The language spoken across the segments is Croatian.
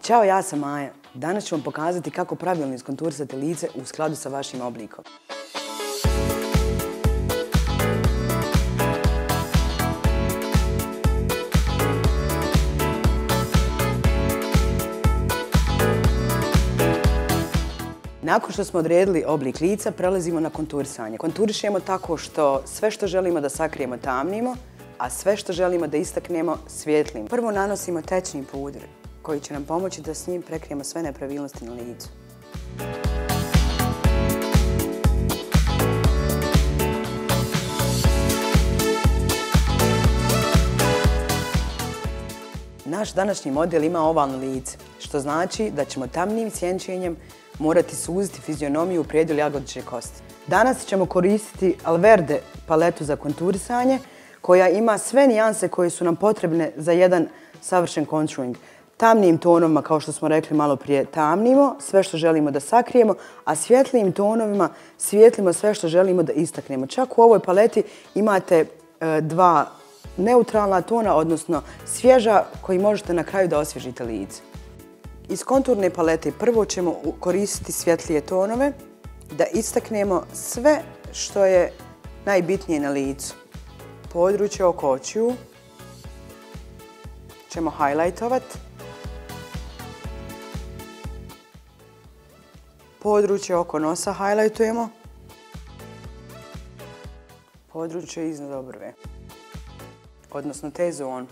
Ćao, ja sam Maja. Danas ću vam pokazati kako pravilno iskonturisati lice u skladu sa vašim oblikom. Nakon što smo odredili oblik lica, prelazimo na konturisanje. Konturišemo tako što sve što želimo da sakrijemo tamnimo, a sve što želimo da istaknemo svijetlimo. Prvo nanosimo tečni puder koji će nam pomoći da s njim prekrijemo sve nepravilnosti na licu. Naš današnji model ima ovalno lice, što znači da ćemo tamnijim sjenčenjem morati suziti fizionomiju u predjelu jagodične kosti. Danas ćemo koristiti Alverde paletu za konturisanje koja ima sve nijanse koje su nam potrebne za jedan savršen contouring. Tamnijim tonovima, kao što smo rekli malo prije, tamnimo sve što želimo da sakrijemo, a svjetlijim tonovima svijetlimo sve što želimo da istaknemo. Čak u ovoj paleti imate dva neutralna tona, odnosno svježa, koji možete na kraju da osvježite lice. Iz konturne palete prvo ćemo koristiti svjetlije tonove da istaknemo sve što je najbitnije na licu. Područje oko očiju ćemo highlightovati. Područje oko nosa highlightujemo. Područje iznad obrve, odnosno T-zonu.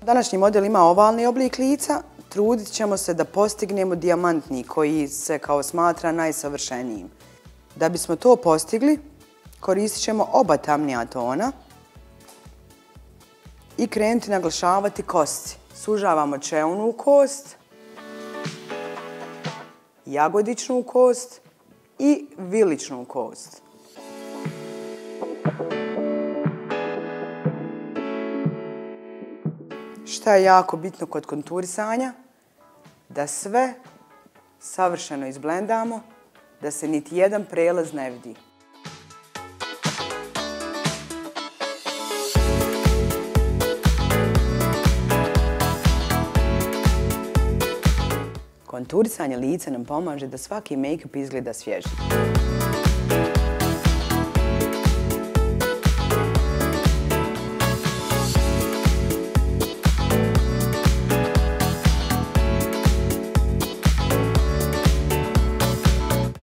Današnji model ima ovalni oblik lica. Trudit ćemo se da postignemo dijamantni koji se kao smatra najsavršenijim. Da bismo to postigli, koristit ćemo oba tamnija tona i krenuti naglašavati kosti. Sužavamo čelnu kost, jagodičnu kost i viličnu kost. Šta je jako bitno kod konturisanja? Da sve savršeno izblendamo, da se niti jedan prelaz ne vidi. Konturisanje lica nam pomaže da svaki make-up izgleda svježi.